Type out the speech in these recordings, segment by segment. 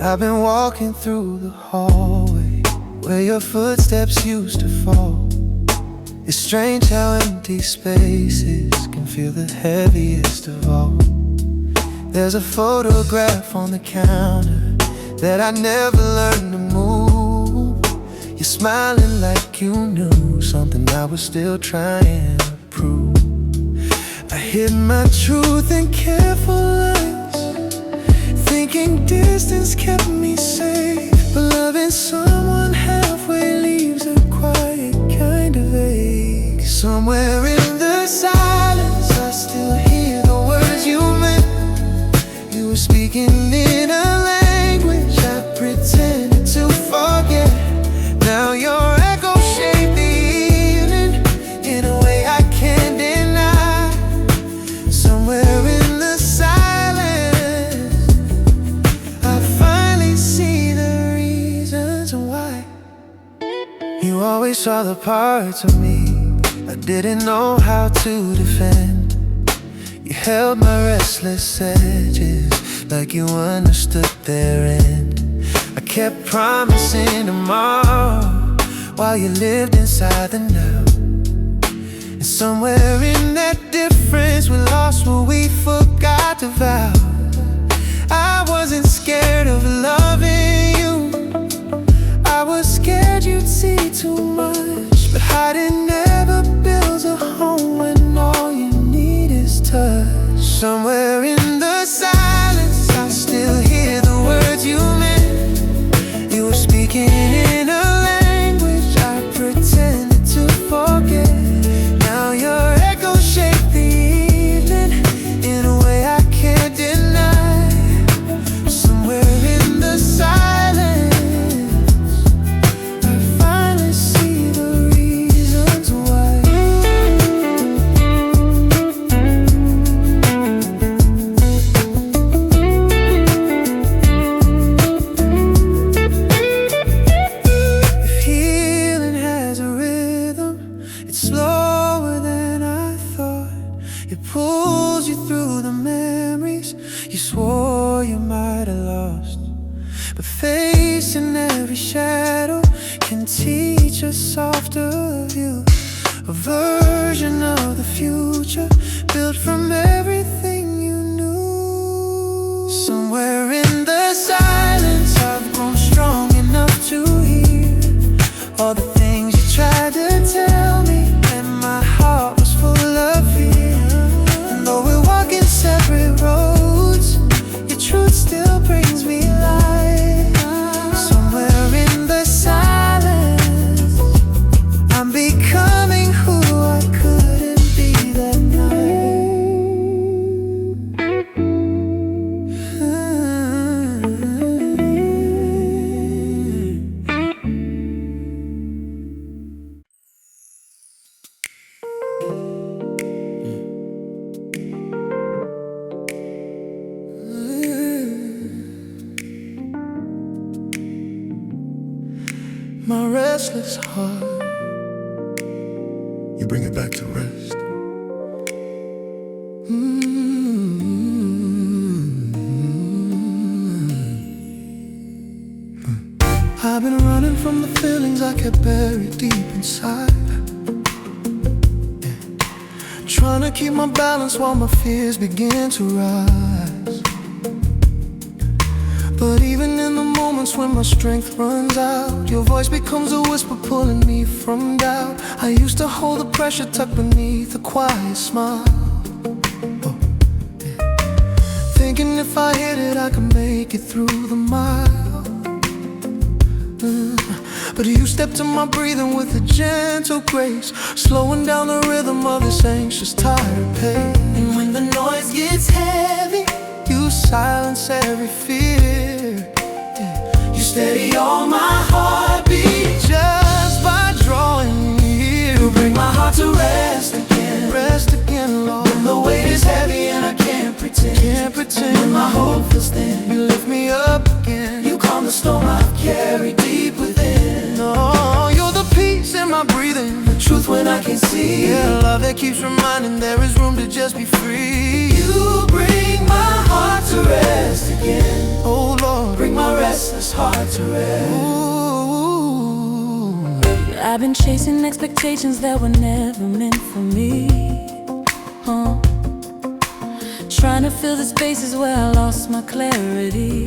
I've been walking through the hallway where your footsteps used to fall. It's strange how empty spaces can feel the heaviest of all. There's a photograph on the counter that I never learned to move. You're smiling like you knew something I was still trying to prove. I hid my truth in careful lines, thinking distance kept me safe. But loving someone halfway leaves a quiet kind of ache. Somewhere in the silence I still hear the words you meant. You were speaking in a language I pretended to forget. Now your echo shaped the evening in a way I can't deny. Somewhere in the silence I finally see the reasons why. You always saw the parts of me I didn't know how to defend. You held my restless edges like you understood their end. I kept promising tomorrow while you lived inside the now. And somewhere in that difference we lost what we forgot to vow. I wasn't scared of loving you, I was scared you'd see too much. But hiding never builds a home when all you need is touch. Somewhere in the silence I still hear the words you meant. You were speaking in a language I pretended to forget. Now your echo shaped the evening in a way I can't deny. Somewhere in the silence I finally see the reasons why. If healing has a rhythm, it's slower than I thought. It pulls you through the memories you swore you might have lost. But facing every shadow can teach a softer view, a version of the future built from everything you knew. Somewhere in the silence I've grown strong enough to hear all the things you tried to tell me, and my heart was full of fear. And though we're walking separate roads, your truth still brings me light. Somewhere in the silence I'm becoming who I couldn't be that night. My restless heart, You bring it back to rest. I've been running from the feelings I kept buried deep inside. Trying to keep my balance while my fears begin to rise. But even in the moments when my strength runs out, your voice becomes a whisper pulling me from doubt. I used to hold the pressure tucked beneath a quiet smile, thinking if I hit it I could make it through the mile. But you stepped to my breathing with a gentle grace, slowing down the rhythm of this anxious, tired pace. And when the noise gets heavy, you silence every fear. You steady all my heartbeat just by drawing near. You bring my heart to rest again, Lord. When the weight is heavy and I can't pretend. When my hope feels thin, you lift me up again. You calm the storm I've carried deep within. Oh, you're the peace in my breathing, the truth when I can see. Yeah, love that keeps reminding there is room to just be free. You bring my heart to rest again. Oh Lord, bring my restless heart to rest. Ooh. I've been chasing expectations that were never meant for me. Trying to fill the spaces where I lost my clarity.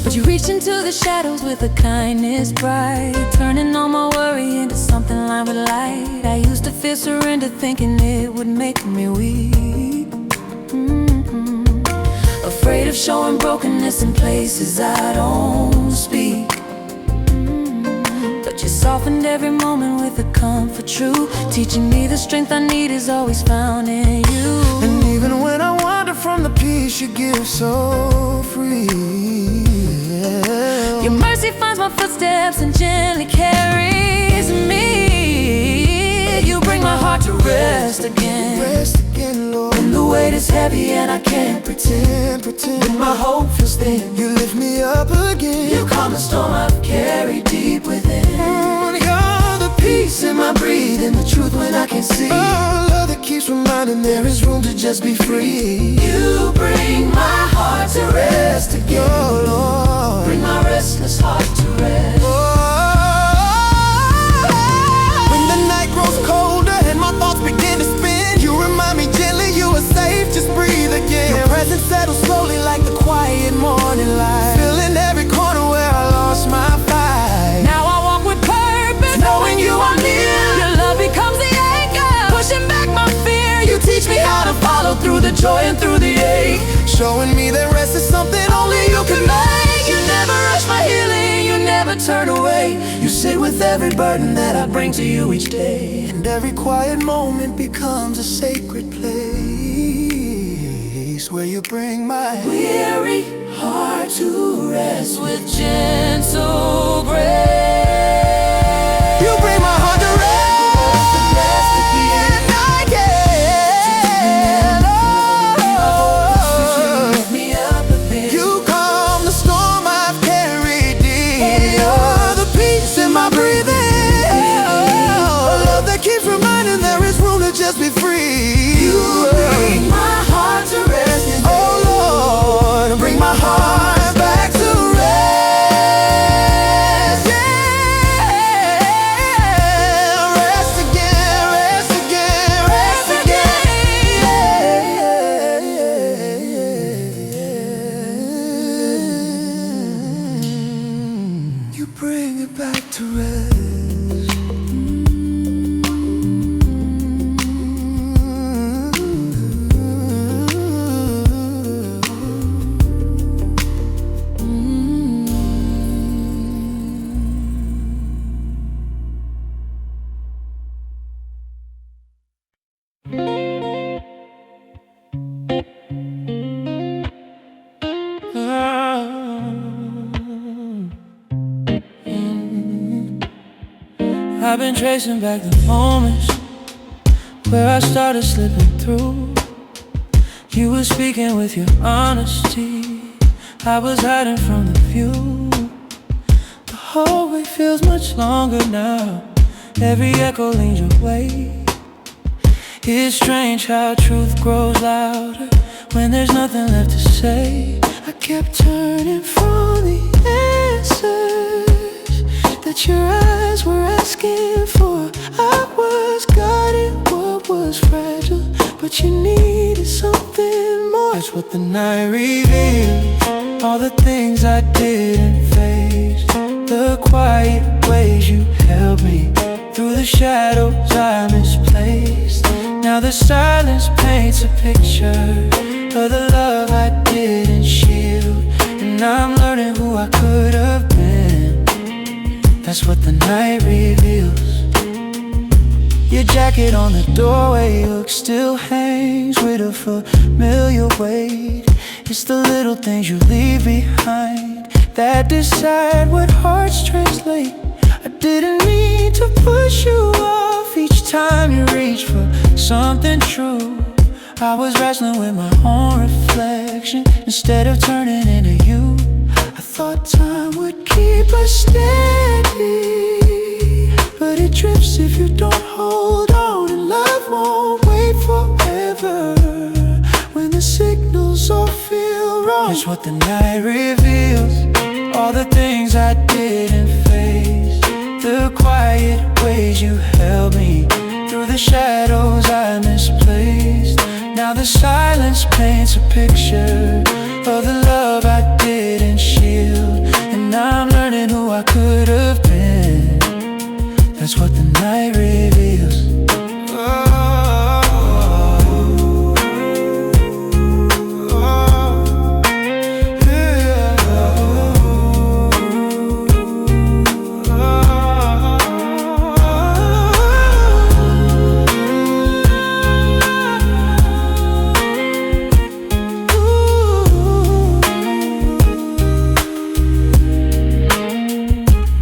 But you reached into the shadows with a kindness bright, turning all my worry into something lined with light. I used to fear surrender, thinking it would make me weak. Afraid of showing brokenness in places I don't speak. But you softened every moment with a comfort true, teaching me the strength I need is always found in you. And even when I wander from the peace you give so free, your mercy finds my footsteps and gently carries me. You bring my heart to rest again. Rest again, Lord. When the weight is heavy and I can't pretend. When my hope feels thin, you lift me up again. You calm the storm I've carried deep within. You're the peace in my breathing, the truth when I can see. Oh, love that keeps reminding there is room to just be free. You bring my heart to rest again. Oh Lord, bring my restless heart to rest. oh. When the night grows colder and my thoughts begin to spin, you remind me gently you are safe, just breathe again. Your presence settles slowly like the quiet morning light, filling every corner where I lost my fight. Now I walk with purpose, knowing you are near. Your love becomes the anchor, pushing back my fear. You teach me how to follow through the joy and through the ache, showing me that rest is something only you can make. You never rush my healing, you never turn away. You sit with every burden that I bring to you each day, and every quiet moment becomes a sacred place where you bring my weary heart to rest with gentle grace. You bring my heart to rest. Just be free. You bring my heart to rest again. Oh Lord, bring my heart back to rest. Yeah, rest again, rest again, rest again. You bring it back to rest. I've been tracing back the moments where I started slipping through. You were speaking with your honesty, I was hiding from the view. The hallway feels much longer now, every echo leans your way. It's strange how truth grows louder when there's nothing left to say. I kept turning from the answers that your eyes were asking for. I was guarding what was fragile, but you needed something more. That's what the night revealed, all the things I didn't face, the quiet ways you held me through the shadows I misplaced. Now the silence paints a picture of the love I didn't shield, and I'm learning who I could have been. That's what the night reveals. Your jacket on the doorway hook still hangs with a familiar weight. It's the little things you leave behind that decide what hearts translate. I didn't mean to push you off each time you reached for something true. I was wrestling with my own reflection instead of turning into you. I thought time would keep us steady, It's what the night reveals, all the things I didn't face, the quiet ways you held me through the shadows I misplaced. Now the silence paints a picture of the love I didn't shield, and I'm learning who I could have been. That's what the night reveals.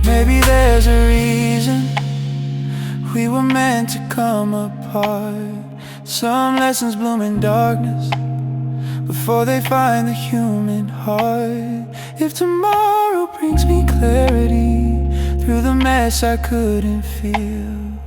Maybe there's a reason we were meant to come apart. Some lessons bloom in darkness before they find the human heart. If tomorrow brings me clarity through the mess I couldn't feel,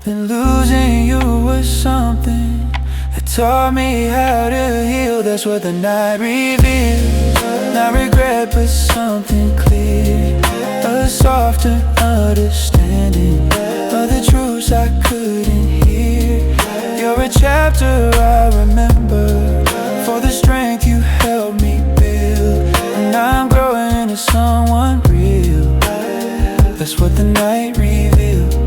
then losing you was something that taught me how to heal. That's what the night reveals. Not regret, but something clear, a softer understanding of the truths I couldn't hear. You're a chapter I remember for the strength you helped me build, and I'm growing into someone real. That's what the night reveals.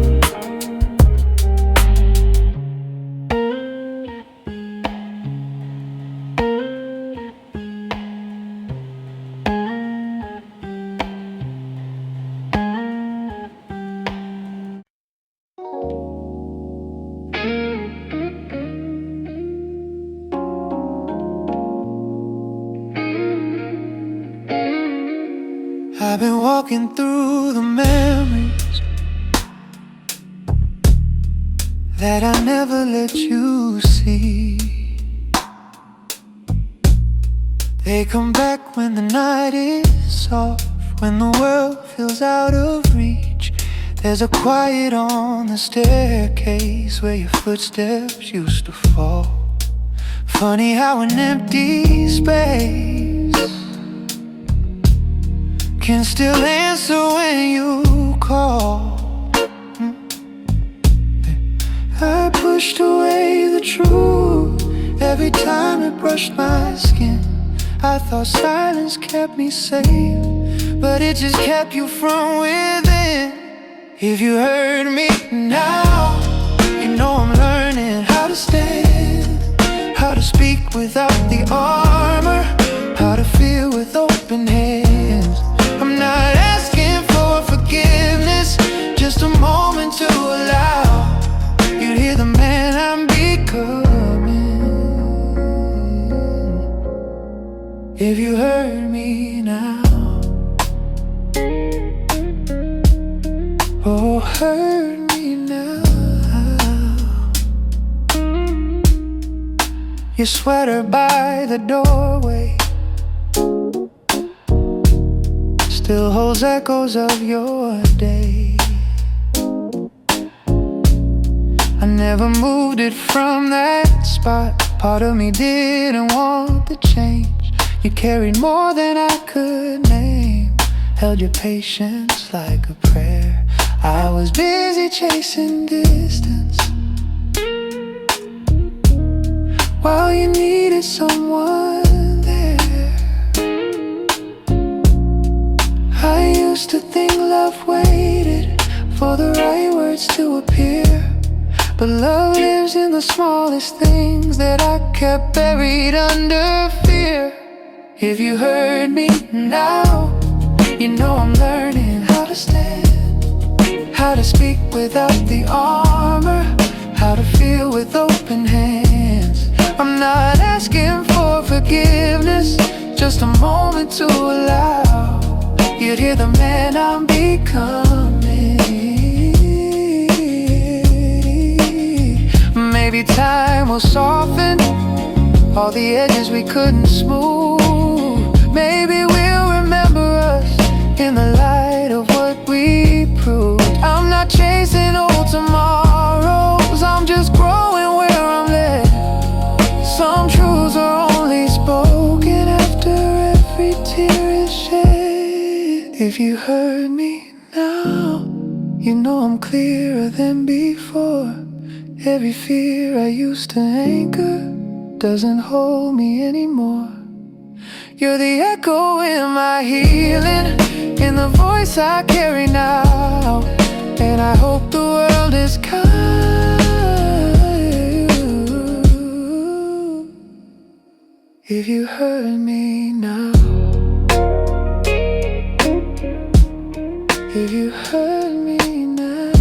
I've been walking through the memories that I never let you see. They come back when the night is soft, when the world feels out of reach. There's a quiet on the staircase where your footsteps used to fall. Funny how an empty space can still answer when you call. I pushed away the truth every time it brushed my skin. I thought silence kept me safe, but it just kept you from within. If you heard me now, you know I'm learning how to stand, how to speak without the armor, how to feel with open hands. I'm not asking for forgiveness, just a moment to allow you to hear the man I'm becoming. If you heard me now, oh, heard me now. Your sweater by the doorway still holds echoes of your day. I never moved it from that spot. Part of me didn't want the change. You carried more than I could name, held your patience like a prayer. I was busy chasing distance while you needed someone there. I used to think love waited for the right words to appear, but love lives in the smallest things that I kept buried under fear. If you heard me now, you know I'm learning how to stand, how to speak without the armor, how to feel with open hands. I'm not asking for forgiveness, just a moment to allow you to hear the man I'm becoming. Maybe time will soften all the edges we couldn't smooth. Maybe we'll remember us in the light of what we proved. I'm not chasing old tomorrows, I'm just growing where I'm led. Some truths are only spoken after heard me now, you know I'm clearer than before. Every fear I used to anchor doesn't hold me anymore. You're the echo in my healing, in the voice I carry now. And I hope the world is kind if you heard me now. If you heard me now.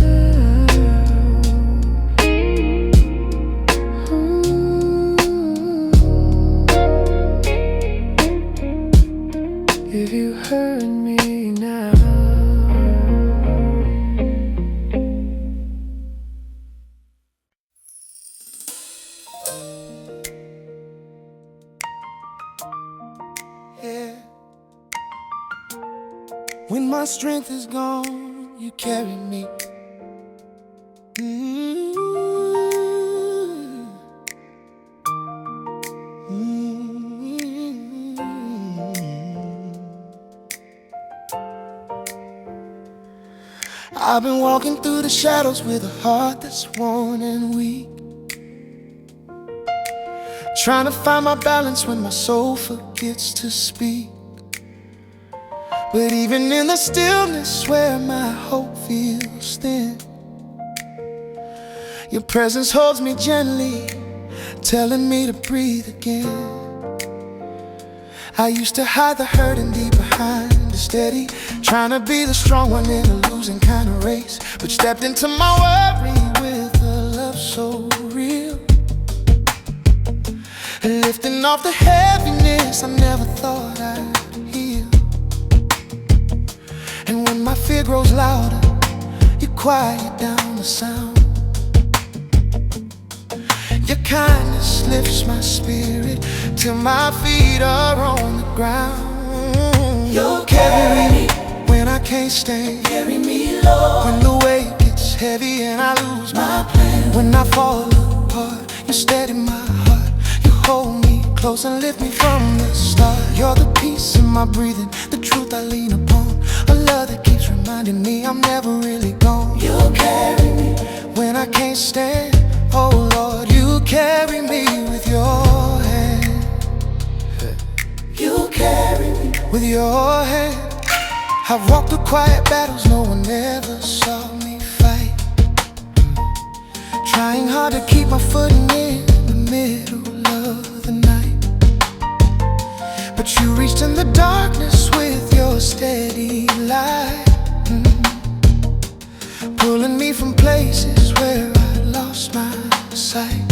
If you heard me now. Yeah. When my strength is gone, you carry me. I've been walking through the shadows with a heart that's worn and weak, trying to find my balance when my soul forgets to speak. But even in the stillness where my hope feels thin, your presence holds me gently, telling me to breathe again. I used to hide the hurt and deep behind the steady, trying to be the strong one in a losing kind of race, but stepped into my worry with a love so real, lifting off the heaviness I never thought I'd heal. And when my fear grows louder, you quiet down the sound. Your kindness lifts my spirit till my feet are on the ground. You'll carry me when I can't stand. Carry me, Lord, when the weight gets heavy and I lose my plan. When I fall apart, you steady my heart. You hold me close and lift me from the start. You're the peace in my breathing, the truth I lean upon, a love that keeps reminding me I'm never really gone. You'll carry me when I can't stand. Oh Lord, you carry me with your hand. You carry me with your hand. I've walked through quiet battles no one ever saw me fight, trying hard to keep my footing in the middle of the night. But you reached in the darkness with your steady light, pulling me from places where I lost my sight.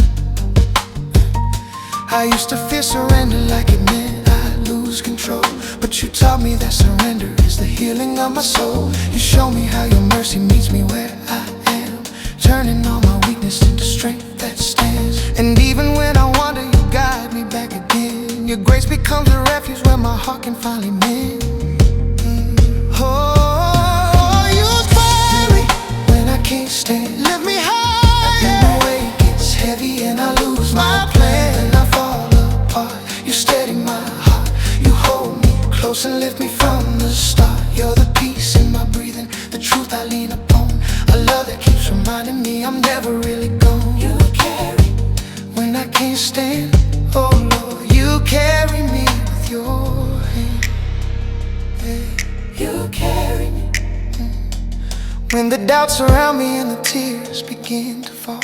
I used to fear surrender like it meant I'd lose control, but you taught me that surrender is the healing of my soul. You show me how your mercy meets me where I am, turning all my weakness into strength that stands. And even when I wander, you guide me back again. Your grace becomes a refuge where my heart can finally mend. Oh, you inspire me when I can't stand. Lift me high when the weight gets heavy and I lose my plan. And I fall apart, you steady my heart. You hold me close and lift me from the start. You're the peace in my breathing, the truth I lean upon, a love that keeps reminding me I'm never really gone. You carry when I can't stand. Oh Lord, you carry me with your hand. You carry me when the doubts surround me and the tears begin to fall.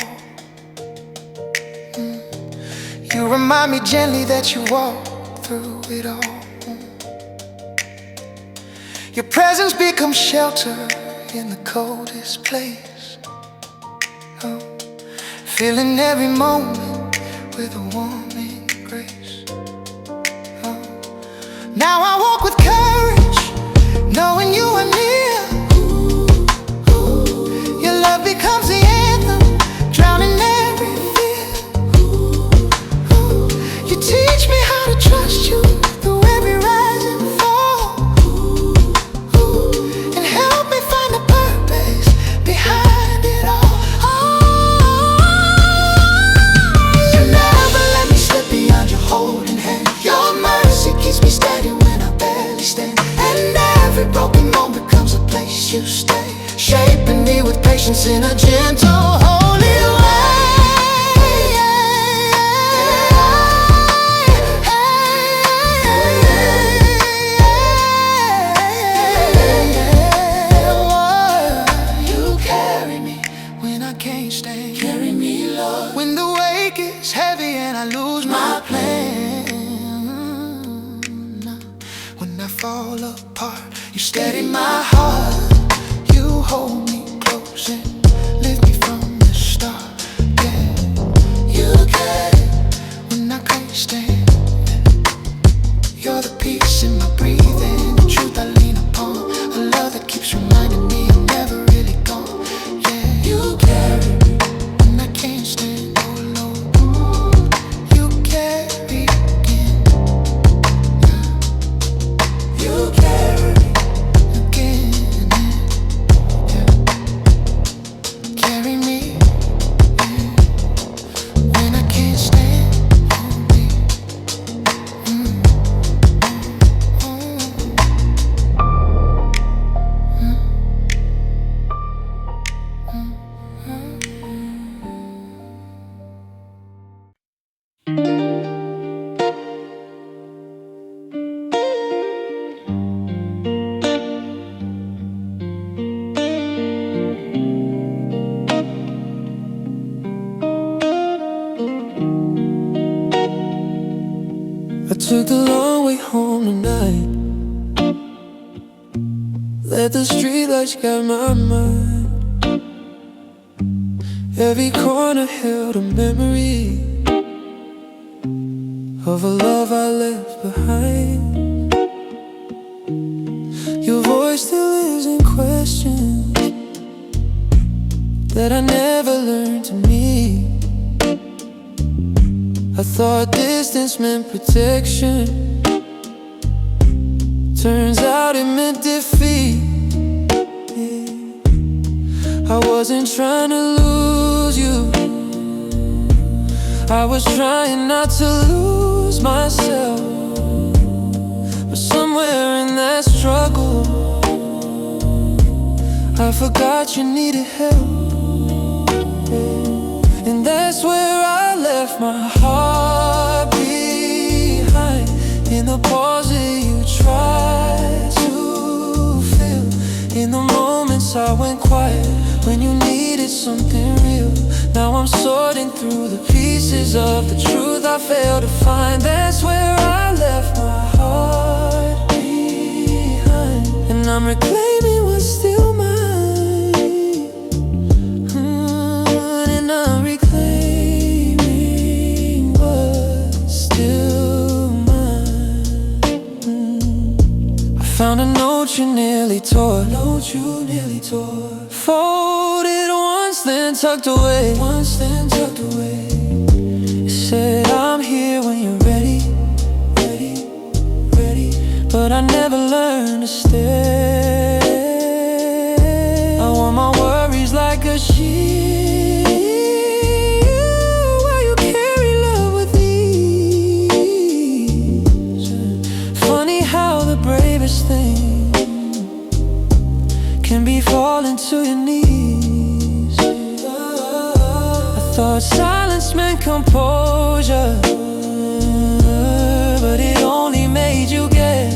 You remind me gently that you walk through it all. Your presence becomes shelter in the coldest place. Oh, filling every moment with a warm embrace. Oh, now I walk with courage, knowing you are near. Your love becomes the anthem, drowning every fear. You teach me how to trust you through every rise and fall, and help me find the purpose behind it all. You never let me slip beyond your holding hand. Your mercy keeps me steady when I barely stand. in a gentle, holy way. You carry me when I can't stand. Carry me, Lord, when the weight gets heavy and I lose my plan. When I fall apart, you steady my heart. You hold me close and lift me from the start. Yeah, you get it when I can't stand. You're the peace in my breathing, the truth I lean upon, a love that keeps reminding me I'm never really gone. Yeah, you carry me when I can't stand. Oh Lord, you carry again. You carry again. Carry me when I can't stand. Hold me. I took the long way home tonight. Let the streetlights guide my mind. Every corner held a memory of a love I left behind. Your voice still lives in questions that I never learned to meet. I thought distance meant protection. Turns out it meant defeat. Yeah. I wasn't trying to lose you. I was trying not to lose myself. But somewhere in that struggle, I forgot you needed help. And that's where I left my heart behind, in the pause that you tried to fill, in the moments I went quiet when you needed something real. Now I'm sorting through the pieces of the truth I failed to find. That's where I left my heart behind, and I'm reclaiming what's still mine. And I'm reclaiming what's still mine. I found a note you nearly tore. Folded once, then tucked away. It said, I'm here when you're ready. But I never learned to stay. I wore my worries like a shield, while you carry love with ease. Funny how the bravest thing can be falling to your knees. I thought silence meant composure, but it only made you guess.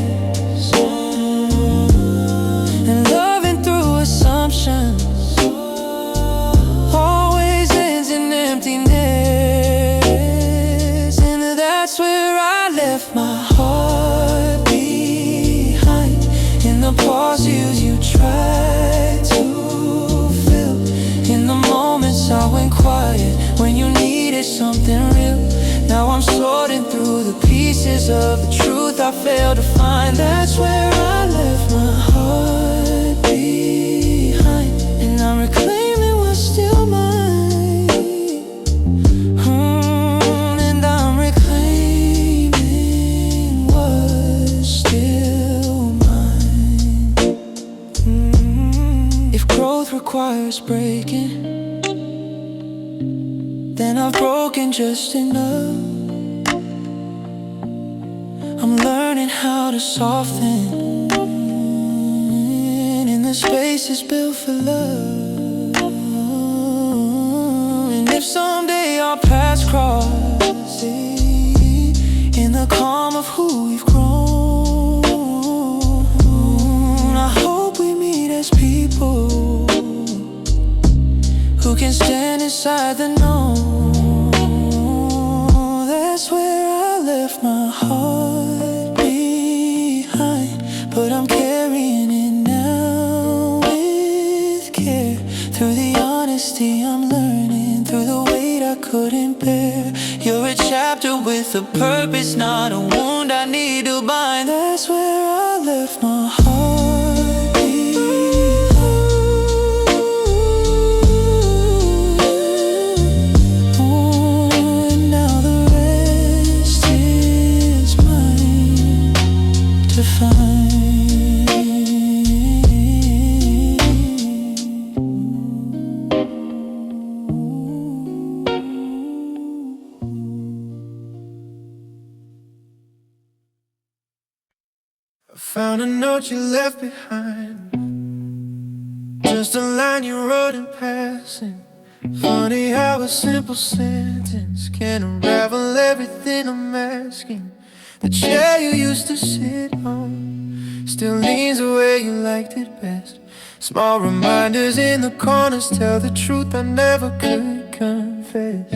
And loving through assumptions always ends in emptiness. And that's where I left my heart behind, in the pauses you tried to fill, in the moments I went quiet when you needed something real. Now I'm sorting through the pieces of the truth I failed to find. That's where I left my heart behind, and I'm reclaiming what's still mine. And I'm reclaiming what's still mine. If growth requires breaking, then I've broken just enough. I'm learning how to soften in the spaces built for love. if someday our paths cross, in the calm of who we've grown, I hope we meet as people who can stand inside the known. That's where I left my heart behind, but I'm carrying it now with care. Through the honesty I'm learning, through the weight I couldn't bear. You're a chapter with a purpose, not a wound I need to bind. That's where I left my heart behind. Oh, and now the rest is mine to find. I found a note you left behind, just a line you wrote in passing. Funny how a simple sentence can unravel everything I'm asking. The chair you used to sit on still leans the way you liked it best. Small reminders in the corners tell the truth I never could confess.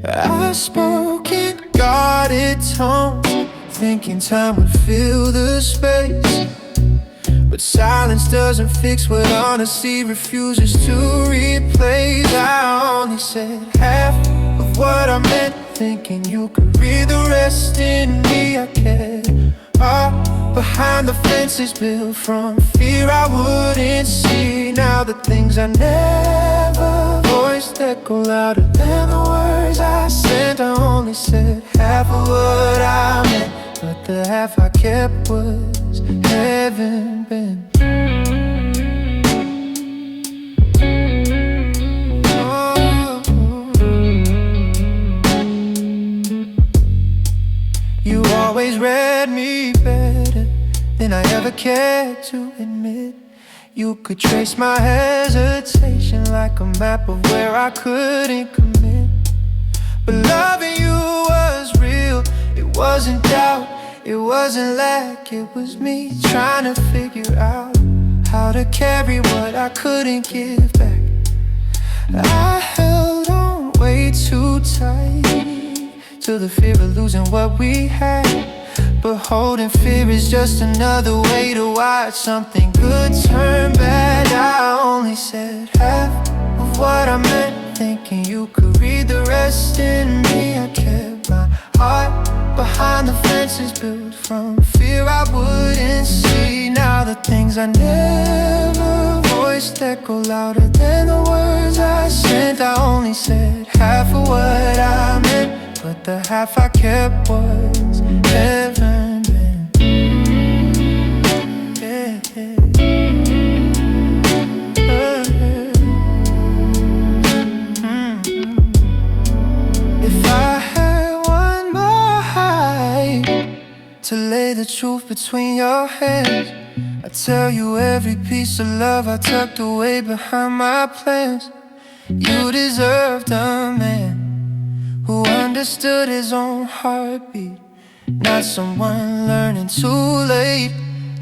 I spoke in guarded tones, thinking time would fill the space. But silence doesn't fix what honesty refuses to replace. I only said half of what I meant, thinking you could read the rest in me. I kept up behind the fences built from fear I wouldn't see. Now the things I never voiced echo louder than the words I sent. I only said half of what I meant, but the half I kept was heaven bent. Oh, you always read me better than I ever cared to admit. You could trace my hesitation like a map of where I couldn't commit. But loving you was real, it wasn't doubt, it wasn't lack, it was me trying to figure out how to carry what I couldn't give back. I held on way too tight to the fear of losing what we had. But holding fear is just another way to watch something good turn bad. I only said half of what I meant, thinking you could read the rest in me. I kept my heart behind the fences built from fear I wouldn't see. Now the things I never voiced echo louder than the words I sent. I only said half of what I meant, but the half I kept was heaven bent. Yeah, yeah. If I had one more height to lay the truth between your hands, I tell you every piece of love I tucked away behind my plans. You deserved a man who understood his own heartbeat, not someone learning too late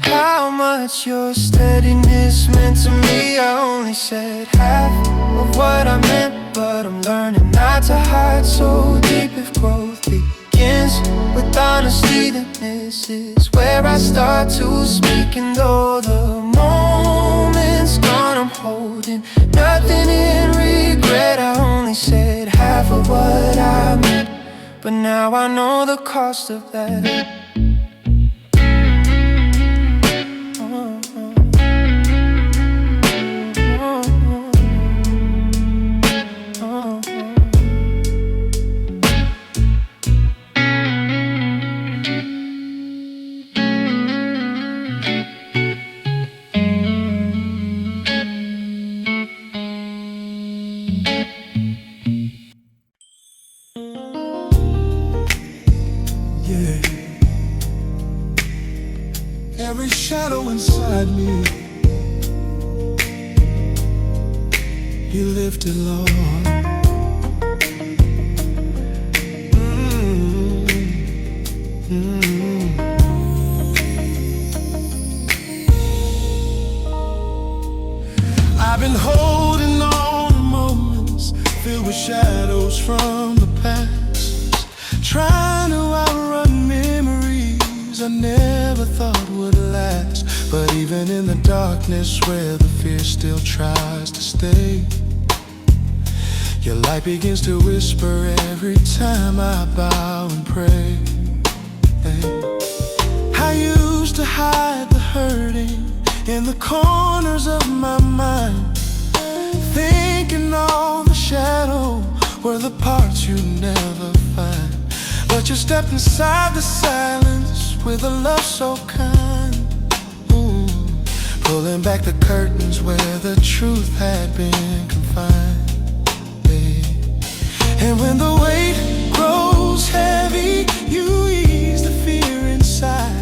how much your steadiness meant to me. I only said half of what I meant, but I'm learning not to hide so deep. If growth begins with honesty, then this is where I start to speak. And though the moment's gone, I'm holding nothing in regret. I only said half of what I meant, but now I know the cost of that. Every shadow inside me, you lifted, Lord. I've been holding on to moments filled with shadows from the past, trying to outrun memories I never thought would last. But even in the darkness where the fear still tries to stay, your light begins to whisper every time I bow and pray. I used to hide the hurting in the corners of my mind, thinking all the shadow were the parts you never find. But you stepped inside the silence with a love so kind, pulling back the curtains where the truth had been confined. And when the weight grows heavy, you ease the fear inside.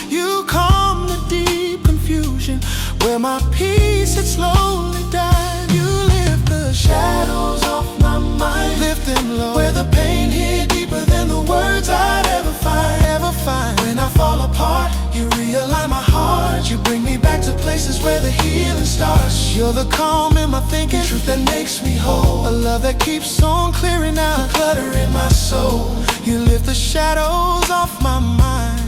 You calm the deep confusion where my peace had slowly died. You lift the shadows off my mind, lift them low where the pain hid deeper than the words I'd ever find. When I fall apart, you realign my heart. You bring me back to places where the healing starts. You're the calm in my thinking, truth that makes me whole, a love that keeps on clearing out the clutter in my soul. You lift the shadows off my mind,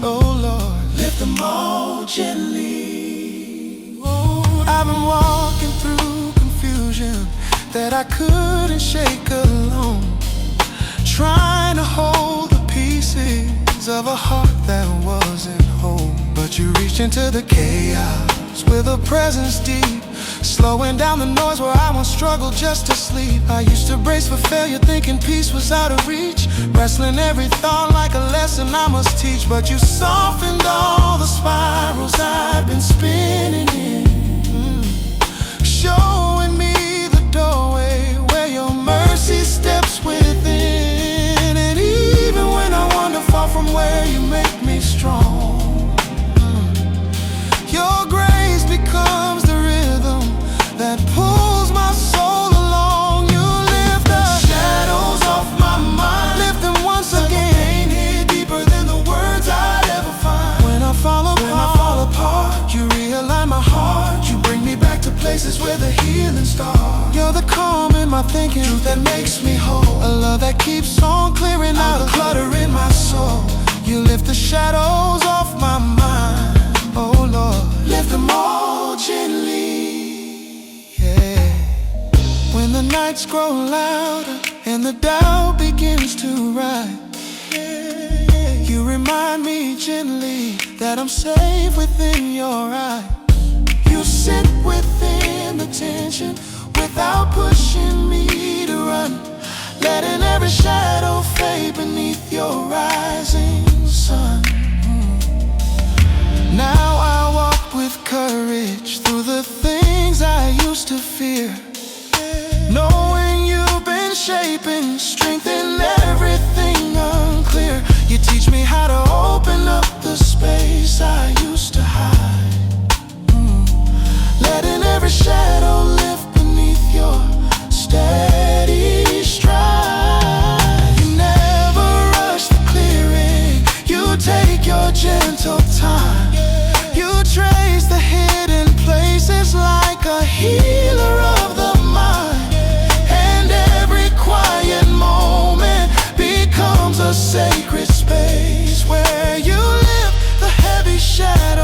oh Lord, lift them all gently. Oh, I've been walking through confusion that I couldn't shake alone, trying to hold the pieces of a heart that wasn't home. But you reached into the chaos with a presence deep, slowing down the noise where I once struggled just to sleep. I used to brace for failure, thinking peace was out of reach, wrestling every thought like a lesson I must teach. But you softened all the spirals I've been spinning in, showing me the doorway where your mercy steps within. And even when I wander far from where you make me strong, your grace becomes the rhythm that pulls my soul along. You lift the shadows off my mind, lift them once again, hid deeper than the words I'd ever find. When I fall apart, you realign my heart. You bring me back to places where the healing starts. You're the calm in my thinking, truth that makes me whole, a love that keeps on clearing out the clutter in my soul. You lift the shadows off my mind, oh Lord, lift them all gently. Yeah. When the nights grow louder and the doubt begins to rise, you remind me gently that I'm safe within your eyes. You sit within the tension without pushing me to run, letting every shadow fade beneath your rising sun. Now I walk with courage through the things I used to fear, knowing you've been shaping strength in everything unclear. You teach me how to open up the space I used to hide, letting every shadow lift beneath your steady stride. You never rush the clearing, you take your gentle time. You trace the hidden places like a healer of the mind, and every quiet moment becomes a sacred space where you lift the heavy shadow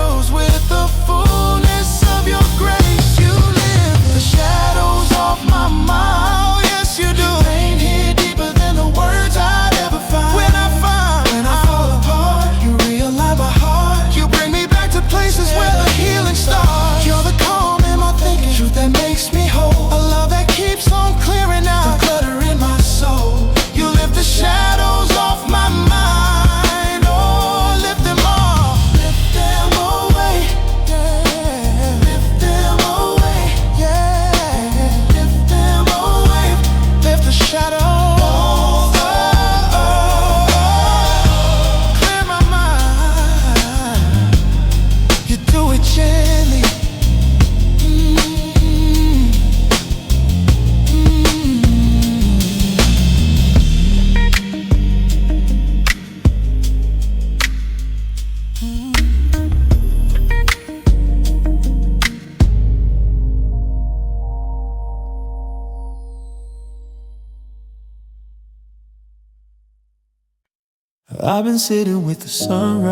I've been sitting with the sunrise,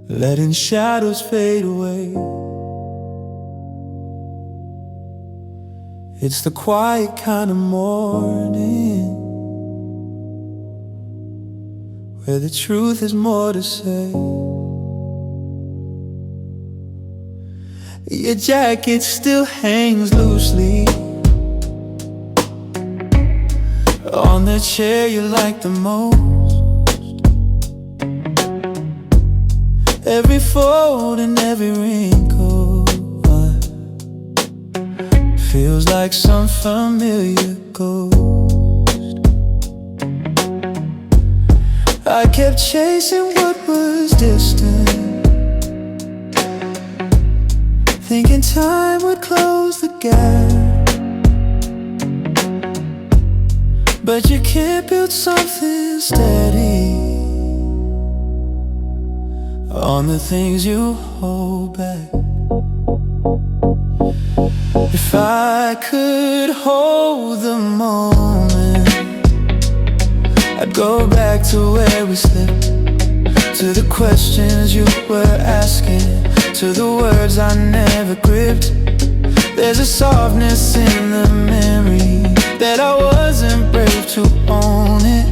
letting shadows fade away. It's the quiet kind of morning where the truth is more to say. Your jacket still hangs loosely on the chair you like the most. Every fold and every wrinkle feels like some familiar ghost. I kept chasing what was distant, thinking time would close the gap. But you can't build something steady on the things you hold back. If I could hold the moment, I'd go back to where we slipped, to the questions you were asking, to the words I never gripped. There's a softness in the memory that I wasn't brave to own it.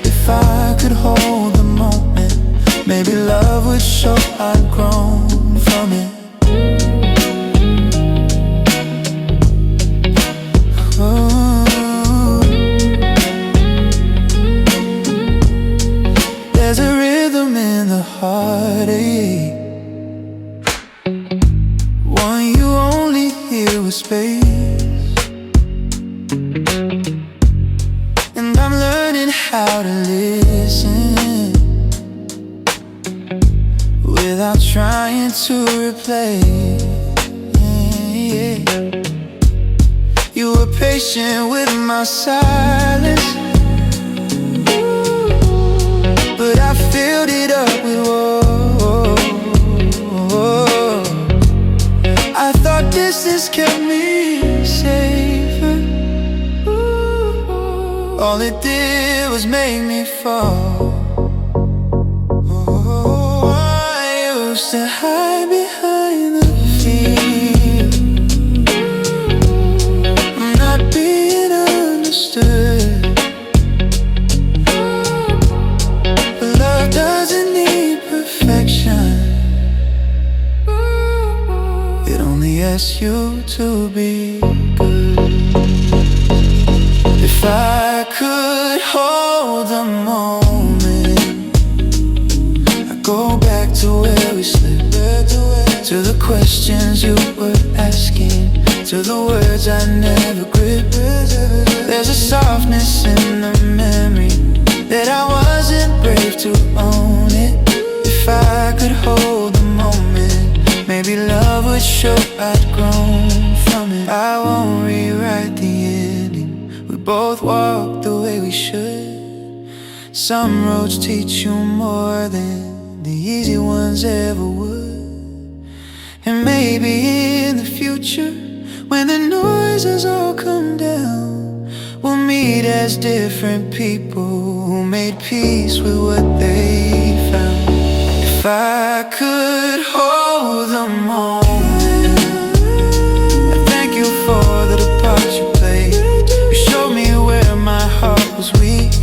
If I could hold the moment, maybe love would show I'd grown from it. Oh. There's a rhythm in the heartache, one you only hear with space. And I'm learning how to listen without trying to replace. You were patient with my silence, but I filled it up with woe. I thought distance kept me safer. All it did was make me fall. I used to hide behind the fear of not being understood. But love doesn't need perfection, it only asks you to be good. If I could hold the moment, I'd go back to where we slipped, to the questions you were asking, to the words I never gripped. There's a softness in the memory that I wasn't brave to own it. If I could hold the moment, maybe love would show I'd grown from it. I won't rewrite the ending, we both walk the way we should. Some roads teach you more than the easy ones ever would. And maybe in the future, when the noise has all come down, we'll meet as different people who made peace with what they found. If I could hold the moment, I thank you for the part you played. You showed me where my heart was weak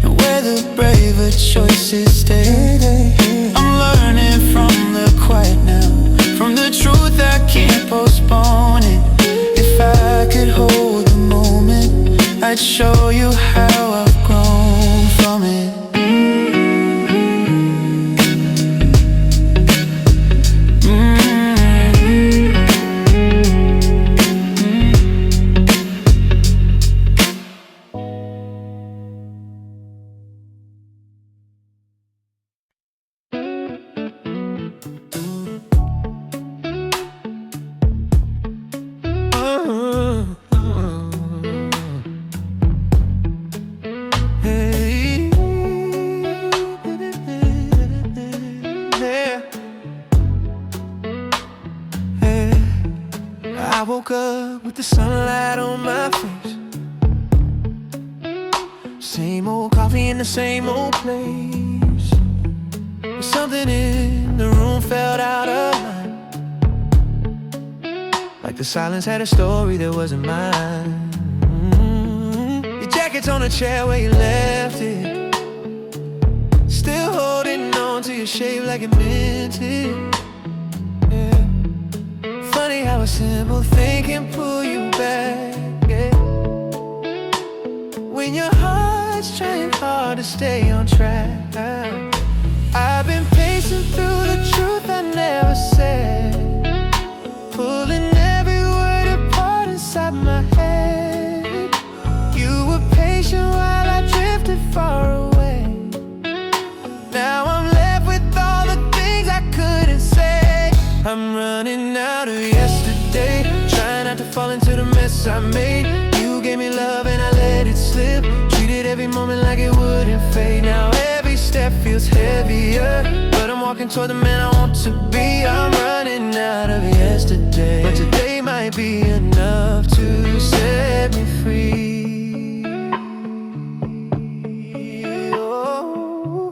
and where the braver choices stayed. I'm learning from the quiet now, from the truth I can't postpone it. If I could hold the moment, I'd show you how I've grown from it. I woke up with the sunlight on my face, Same old coffee in the same old place. But something in the room felt out of line, like the silence had a story that wasn't mine. Your jacket's on the chair where you left it, still holding on to your shape like it meant it. Yeah. Funny how a simple thing can pull you back, yeah. When your heart's trying hard to stay on track. I've been pacing through the truth I never said, pulling every word apart inside my head. You were patient while I drifted far away. Now I'm left with all the things I couldn't say. I'm running out of yesterday, trying not to fall into the mess I made. You gave me love and I let it slip, treated every moment like it wouldn't fade. Now every step feels heavier, but I'm walking toward the man I want to be. I'm running out of yesterday, but today might be enough to set me free. Oh,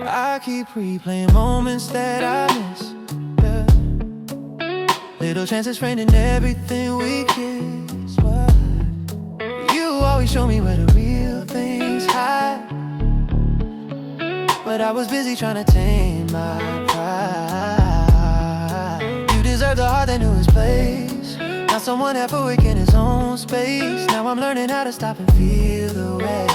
I keep replaying moments that I miss, yeah. Little chances framed in everything we kiss. But you always show me where the real things hide, but I was busy trying to tame my pride. You deserve the heart that knew his place, not someone half-awake in his own space. Now I'm learning how to stop and feel the way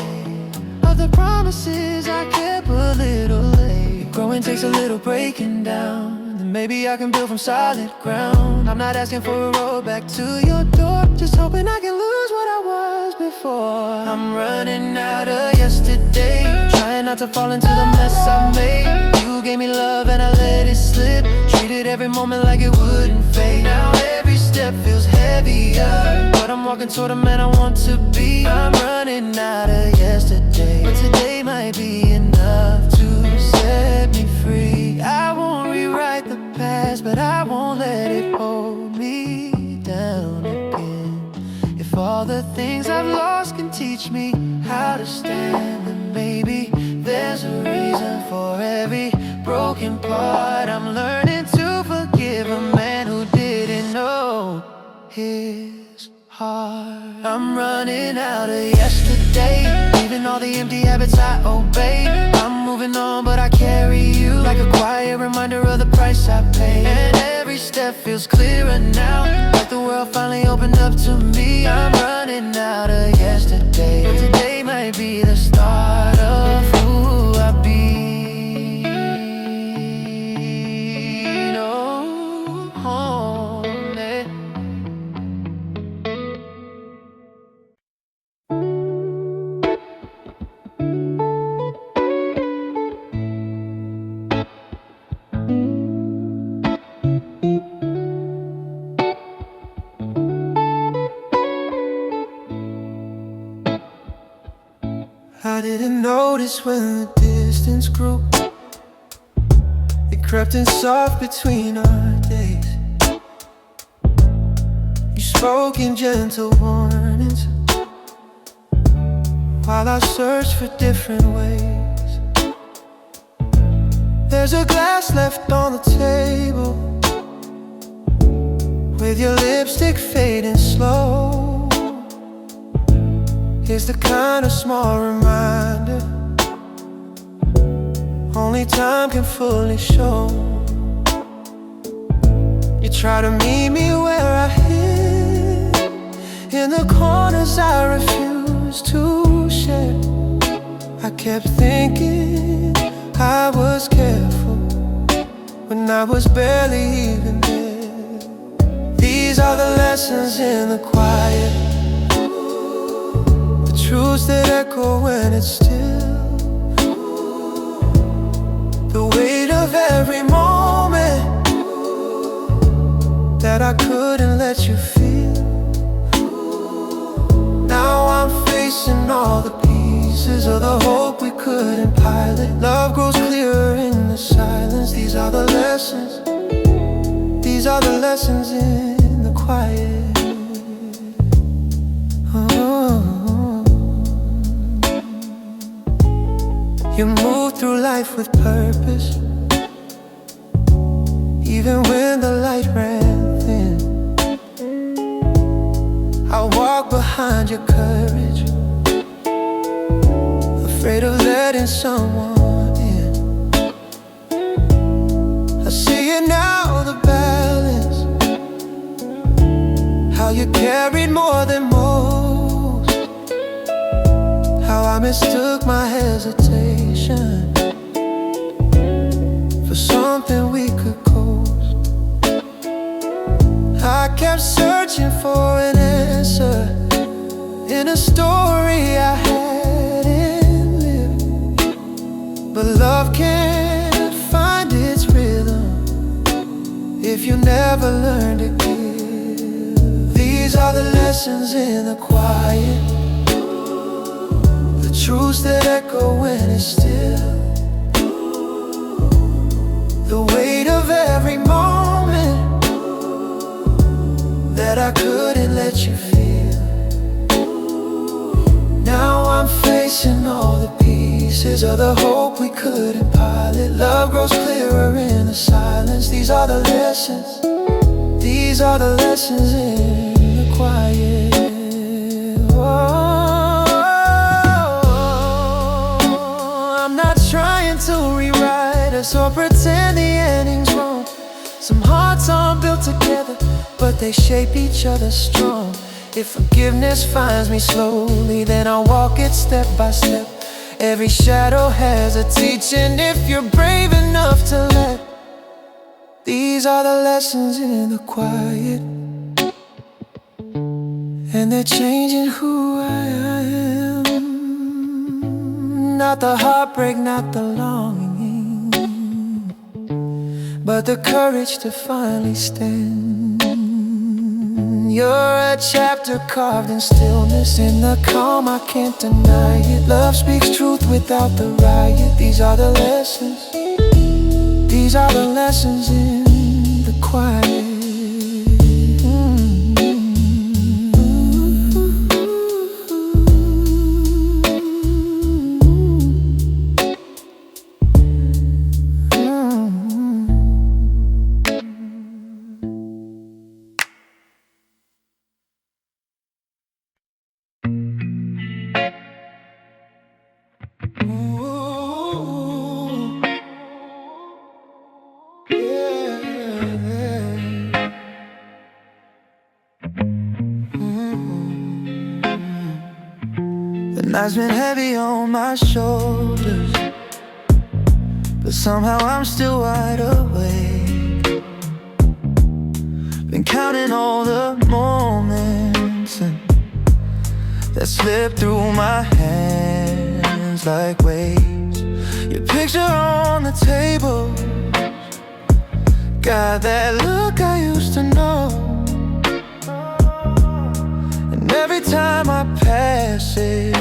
of the promises I kept a little late. Growing takes a little breaking down, then maybe I can build from solid ground. I'm not asking for a road back to your door, just hoping I can lose what I was before. I'm running out of yesterday, trying not to fall into the mess I made. You gave me love and I let it slip, treated every moment like it wouldn't fade. Now every step feels heavier, but I'm walking toward the man I want to be. I'm running out of yesterday, but today might be enough to set me free. I won't rewrite the past, but I won't let it hold me down again. If all the things I've lost can teach me how to stand, then maybe there's a reason for every broken part. I'm learning to forgive a man who didn't know his heart. I'm running out of yesterday, leaving all the empty habits I obey. I'm moving on, but I carry you like a quiet reminder of the price I paid. And every step feels clearer now, like the world finally opened up to me. I'm running out of yesterday, but today might be the start of who I'll be. I didn't notice when the distance grew, it crept in soft between our days. You spoke in gentle warnings while I searched for different ways. There's a glass left on the table, with your lipstick fading slow. It's the kind of small reminder only time can fully show. You try to meet me where I hid, in the corners I refused to share. I kept thinking I was careful when I was barely even there. These are the lessons in the quiet, truths that echo when it's still, the weight of every moment that I couldn't let you feel. Now I'm facing all the pieces of the hope we couldn't pilot. Love grows clearer in the silence. These are the lessons, these are the lessons in the quiet. Oh. You move through life with purpose, even when the light ran thin. I walk behind your courage, afraid of letting someone in. I see it now, the balance, how you carried more than most, how I mistook my hesitation for something we could coast. I kept searching for an answer in a story I hadn't lived, but love can't find its rhythm if you never learn to give. These are the lessons in the quiet, the truths that echo when it's still, the weight of every moment that I couldn't let you feel. Now I'm facing all the pieces of the hope we couldn't pilot. Love grows clearer in the silence. These are the lessons, these are the lessons in the quiet. I'm not trying to rewrite us or pretend the ending's wrong. Some hearts aren't built together, but they shape each other strong. If forgiveness finds me slowly, then I'll walk it step by step. Every shadow has a teaching if you're brave enough to let. These are the lessons in the quiet, and they're changing who I am. Not the heartbreak, not the longing, but the courage to finally stand. You're a chapter carved in stillness, in the calm I can't deny it. Love speaks truth without the riot. These are the lessons, these are the lessons in the quiet. The night's been heavy on my shoulders, but somehow I'm still wide awake. Been counting all the moments that slip through my hands like waves. Your picture on the table, got that look I used to know. And every time I pass it,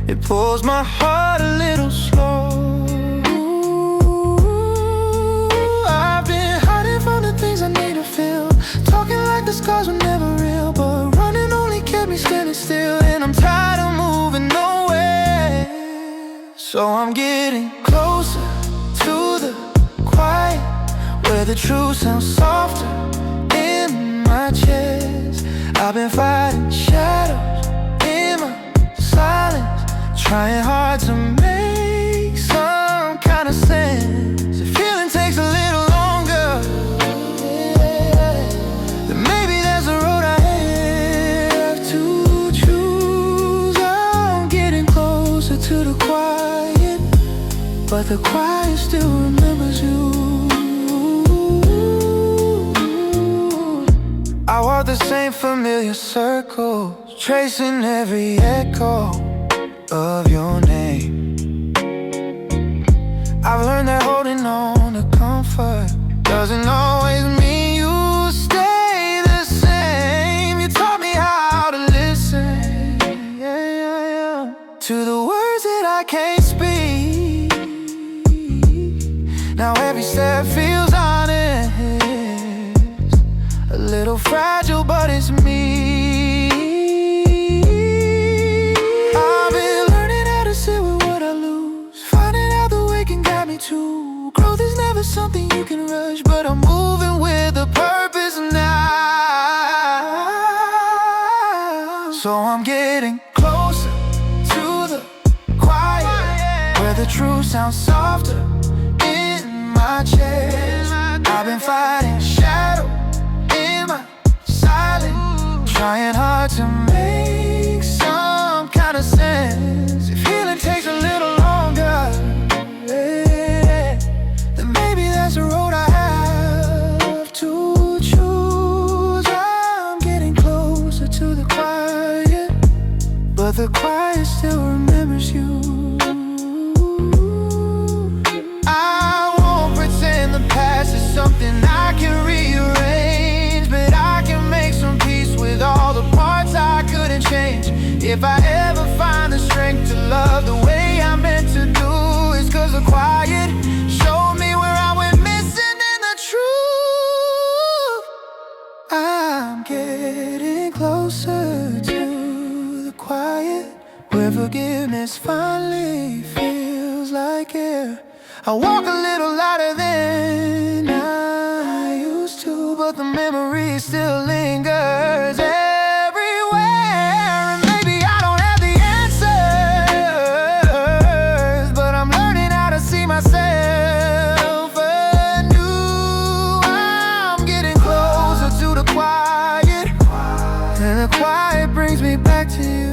it pulls my heart a little slow. I've been hiding from the things I need to feel, talking like the scars were never real, but running only kept me standing still. And I'm tired of moving nowhere, so I'm getting closer to the quiet, where the truth sounds softer in my chest. I've been fighting shadows in my silence, trying hard to make some kind of sense. If healing takes a little longer, then maybe there's a road I have to choose. I'm getting closer to the quiet, but the quiet still remembers you. I walk the same familiar circles, tracing every echo of your name. I've learned that holding on to comfort doesn't always mean you stay the same. You taught me how to listen, to the words that I can't speak. Now every step feels honest, a little fragile, but it's me. I've been learning how to sit with what I lose, love is something you can rush, but I'm moving with a purpose now. So I'm getting closer to the quiet, where the truth sounds softer in my chest. I've been fighting shadow in my silence, trying hard to make some kind of sense. If healing takes a little longer, then maybe that's the road I have to choose. I'm getting closer to the quiet, but the quiet still remembers you. I won't pretend the past is something I can rearrange, but I can make some peace with all the parts I couldn't change. If I ever find the strength to love the way I meant to do, it's 'cause the quiet showed me where I went missing in the truth. I'm getting closer to the quiet, where forgiveness finally feels like air. I walk a little lighter than I used to, but the memory still lingers everywhere. And maybe I don't have the answers, but I'm learning how to see myself anew. I'm getting closer to the quiet, and the quiet brings me back to you.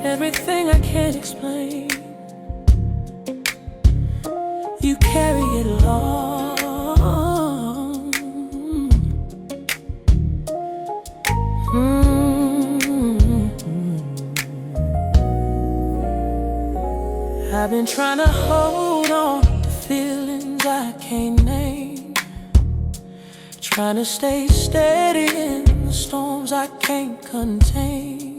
Everything I can't explain, you carry it along. I've been trying to hold on to feelings I can't name, trying to stay steady in the storms I can't contain.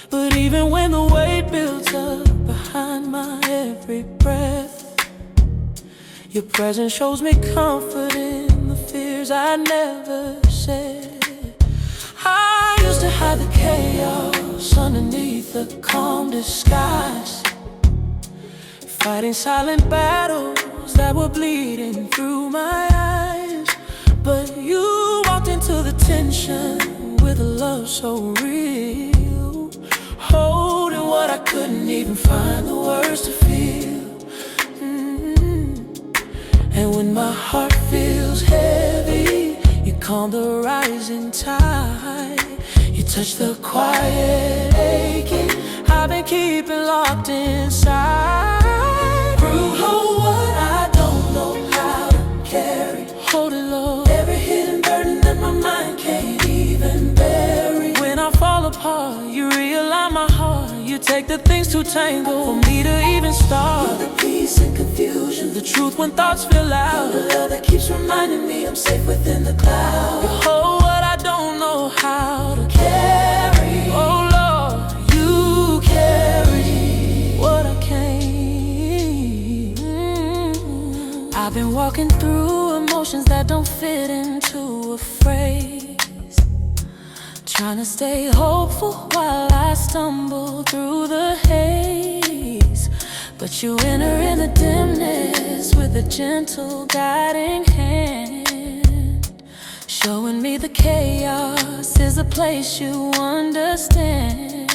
But even when the weight builds up behind my every breath, your presence shows me comfort in the fears I never said. I used to hide the chaos underneath the calm disguise, fighting silent battles that were bleeding through my eyes. But you walked into the tension with a love so real, holding what I couldn't even find the words to feel. And when my heart feels heavy, you calm the rising tide. You touch the quiet aching I've been keeping locked inside. Through what I don't know how to carry, hold it low. Every hidden burden that my mind can't even bury. When I fall apart, you realign my heart. You take the things to tangle for me to even start. You're the peace and confusion, the truth when thoughts feel loud. You're the love that keeps reminding me I'm safe within the clouds. You hold what I don't know how to carry. Oh Lord, you carry what I can't. I've been walking through emotions that don't fit into a phrase, trying to stay hopeful while I stumble through the haze. But you enter in the dimness with a gentle guiding hand, showing me the chaos is a place you understand.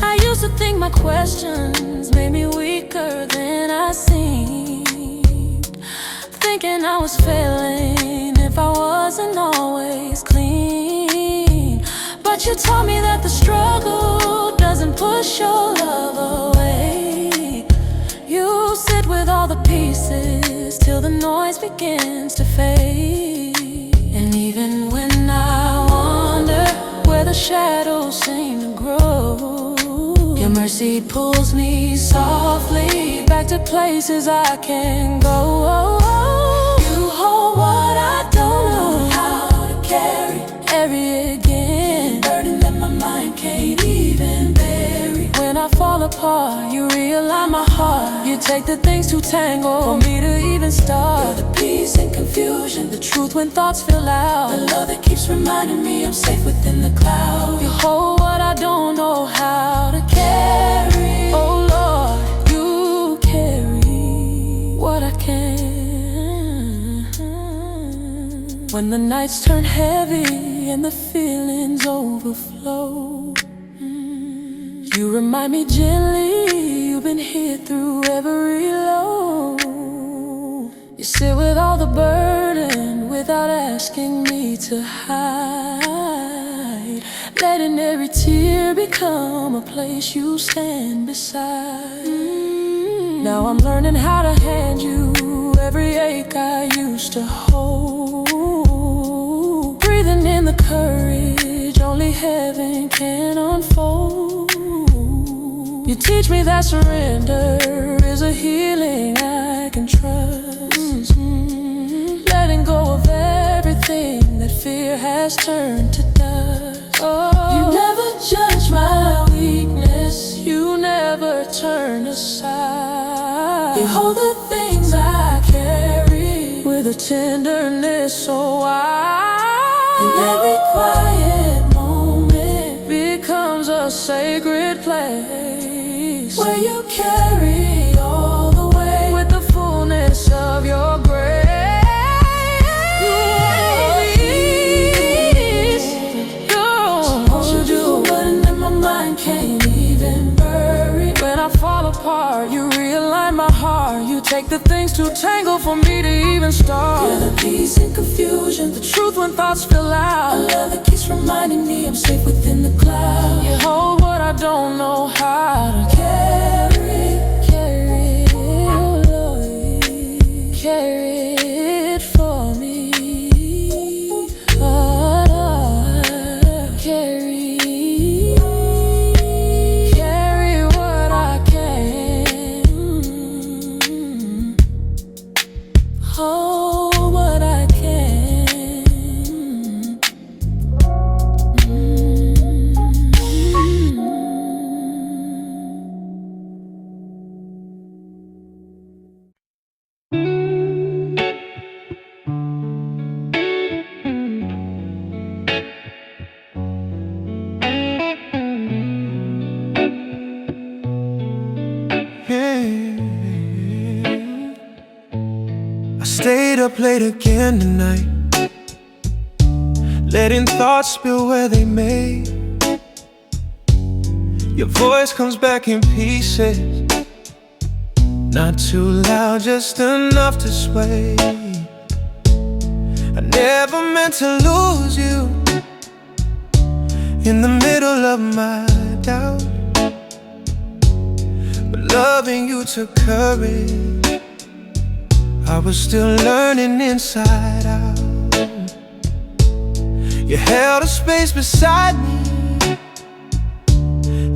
I used to think my questions made me weaker than I seemed, thinking I was failing if I wasn't always clean. But you taught me that the struggle doesn't push your love away. You sit with all the pieces till the noise begins to fade. And even when I wonder where the shadows seem to grow, your mercy pulls me softly back to places I can't go. You hold what I don't know how to carry, every again, burden that my mind can't even bury. When I fall apart, you realign my my heart. You take the things to tangle for me to even start. You're the peace and confusion, the truth when thoughts fill out, the love that keeps reminding me I'm safe within the clouds. You hold what I don't know how to carry. Oh Lord, you carry what I can. When the nights turn heavy and the feelings overflow, you remind me gently you've been here through every low. You sit with all the burden without asking me to hide, letting every tear become a place you stand beside. Now I'm learning how to hand you every ache I used to hold, breathing in the courage only heaven can unfold. You teach me that surrender is a healing I can trust, letting go of everything that fear has turned to dust. Oh, you never judge my weakness, you never turn aside. You hold the things I carry with a tenderness so wide. And every quiet moment becomes a sacred place where you carry all the weight with the fullness of your grace. You're supposed to do a button in my mind can't even bury. When I fall apart, you realign my heart. You take the things to tangle for me to even start. You're the peace and confusion, the truth when thoughts fill out, a love that keeps reminding me I'm safe within the clouds. You hold what I don't know how to carry, oh Lord, carry it for me. Oh Lord, carry what I can. Hold what I can. I stayed up late again tonight, letting thoughts spill where they may. Your voice comes back in pieces, not too loud, just enough to sway. I never meant to lose you in the middle of my doubt, but loving you took courage. I was still learning inside out. You held a space beside me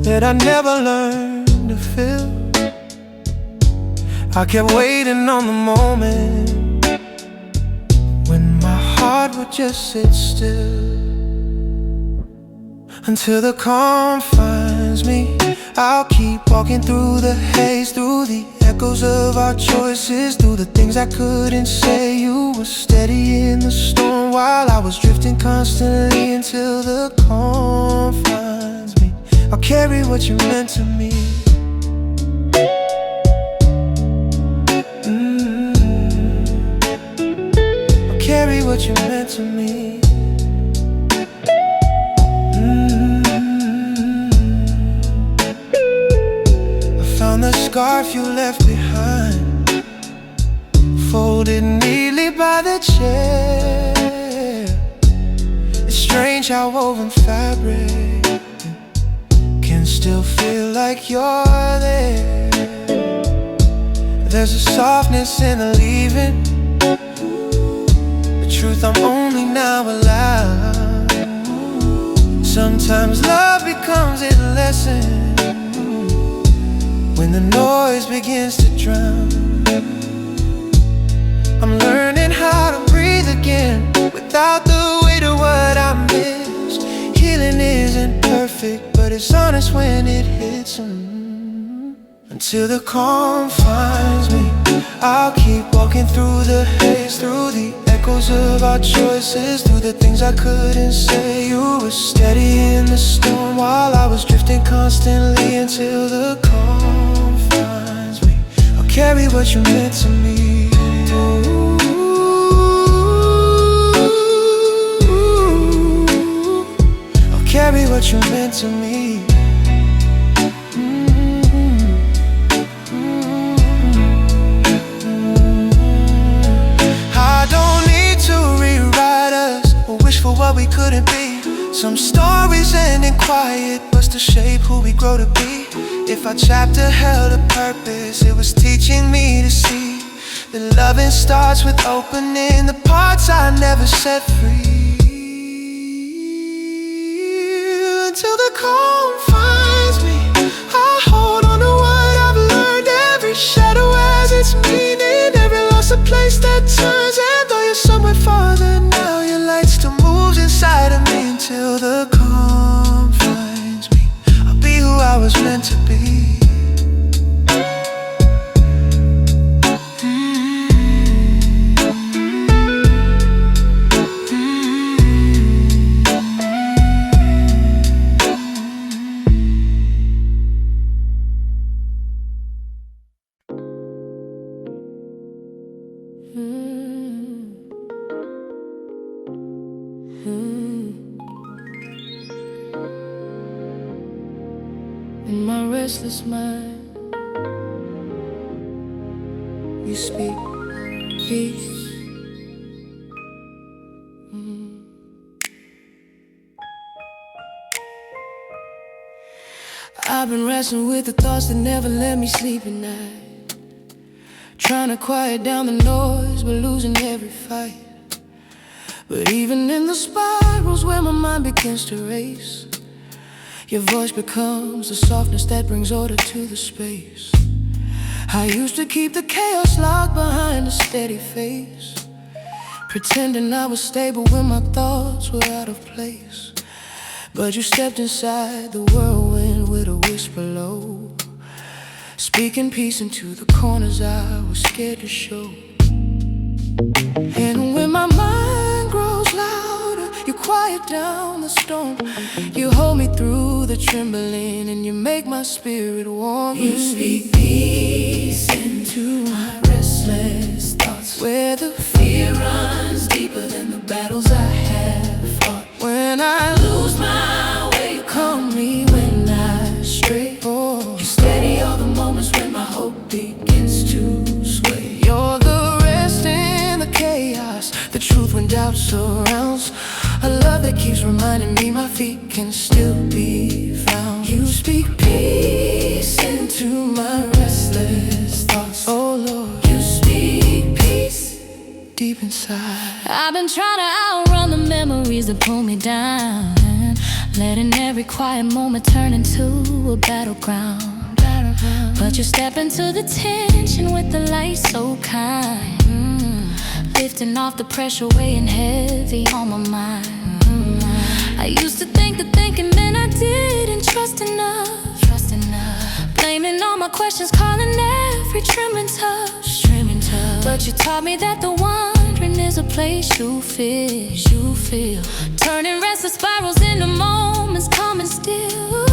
that I never learned to fill. I kept waiting on the moment when my heart would just sit still. Until the calm finds me, I'll keep walking through the haze, through the echoes of our choices, through the things I couldn't say. You were steady in the storm while I was drifting constantly. Until the calm finds me, I'll carry what you meant to me. I'll carry what you meant to me. The scarf you left behind, folded neatly by the chair. It's strange how woven fabric can still feel like you're there. There's a softness in the leaving, the truth I'm only now allowed. Sometimes love becomes a lesson when the noise begins to drown. I'm learning how to breathe again without the weight of what I missed. Healing isn't perfect, but it's honest when it hits. until the calm finds me. I'll keep walking through the haze, through the echoes of our choices, through the things I couldn't say. You were steady in the storm while I was drifting constantly, until the calm finds me. I'll carry what you meant to me. I'll carry what you meant to me. I don't need to rewrite us or wish for what we couldn't be. Some stories end in quiet, but still shape who we grow to be. If our chapter held a purpose, it was teaching me to see that loving starts with opening the parts I never set free. Until the calm finds me, I hold on to what I've learned. Every shadow has its meaning, every loss a place that turns. And though you're somewhere farther now, your light still moves inside of me. Until the calm finds me, I'll be who I was meant to be. In my restless mind, you speak peace. I've been wrestling with the thoughts that never let me sleep at night, trying to quiet down the noise, but losing every fight. But even in the spirals where my mind begins to race, your voice becomes the softness that brings order to the space. I used to keep the chaos locked behind a steady face, pretending I was stable when my thoughts were out of place. But you stepped inside the whirlwind with a whisper low, speaking peace into the corners I was scared to show. And when my mind grows louder, you quiet down the storm. You hold me through the trembling, and you make my spirit warm. You speak peace into my restless thoughts, where the fear runs deeper than the battles I have fought. When I lose my way, you calm me when I stray. Oh, you steady all the moments when my hope begins to sway. You're the rest in the chaos, the truth when doubt surrounds, a love that keeps reminding me my feet can still be found. You speak peace into my restless thoughts. Oh Lord, you speak peace deep inside. I've been trying to outrun the memories that pull me down, letting every quiet moment turn into a battleground. But you step into the tension with the light so kind, lifting off the pressure weighing heavy on my mind. I used to think that thinking meant I didn't trust enough, blaming all my questions, calling every trembling touch. But you taught me that the wandering is a place you feel, turning restless spirals into moments calm and still.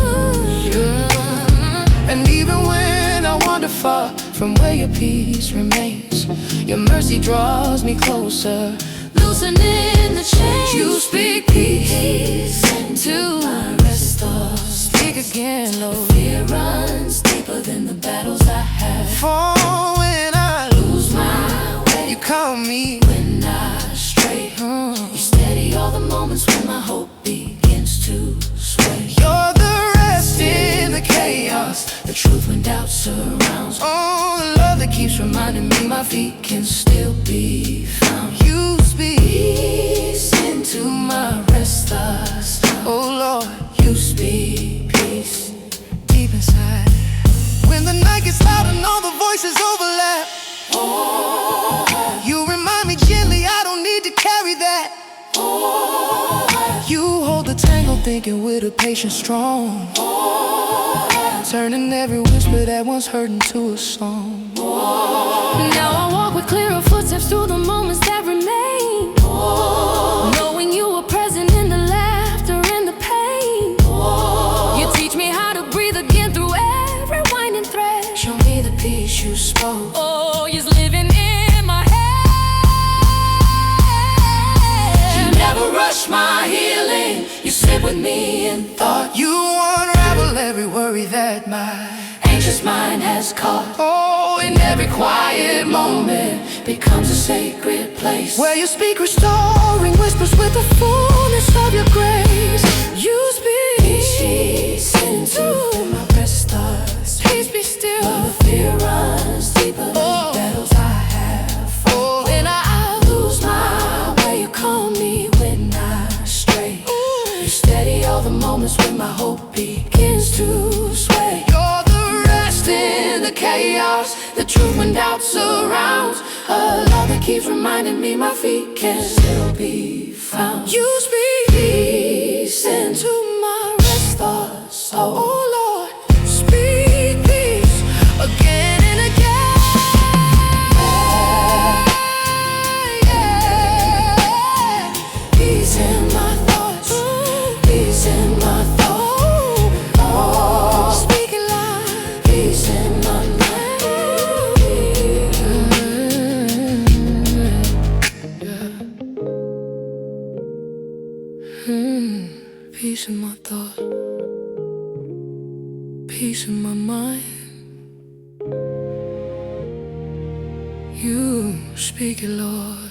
And even when I wander far from where your peace remains, your mercy draws me closer, loosening the chains. You speak peace into my rest thoughts. Speak again, Lord. The fear runs deeper than the battles I have. For when I lose my way, you call me when I stray. You steady all the moments when my hope begins to sway. You're the rest in the chaos, the truth when doubt surrounds. Oh, the love that keeps reminding me my feet can still be found. You speak peace into my restless. Oh Lord, you speak peace deep inside. When the night gets loud and all the voices overlap, you remind me gently I don't need to carry that. You hold the tangle thinking with a patience strong, turning every whisper that once heard into a song. Now I walk with clearer footsteps through the moments that remain, knowing you were present in the laughter and the pain. You teach me how to breathe again through every winding thread. Show me the peace you spoke. Oh, you're living in my head. You never rush my healing. You sit with me in thought. You unravel every worry that my anxious mind has caught. Oh, in every quiet moment becomes a sacred place where you speak restoring whispers with the fullness of your grace. You speak peace into my precious thoughts. Peace be still. When the fear runs deeper than the battles I have fought. When I lose my way, you call me when I stray. You steady all the moments when my hope begins to sway. You're the rest in the chaos, the truth when doubt surrounds. A love that keeps reminding me my feet can still be found. You speak peace into my rest thoughts. Oh Lord, speak peace again and again. Peace in my thoughts. Peace in my thoughts. Oh, speak it loud. Peace in my mind. Peace in my thoughts. Peace in my mind. You speak it, Lord.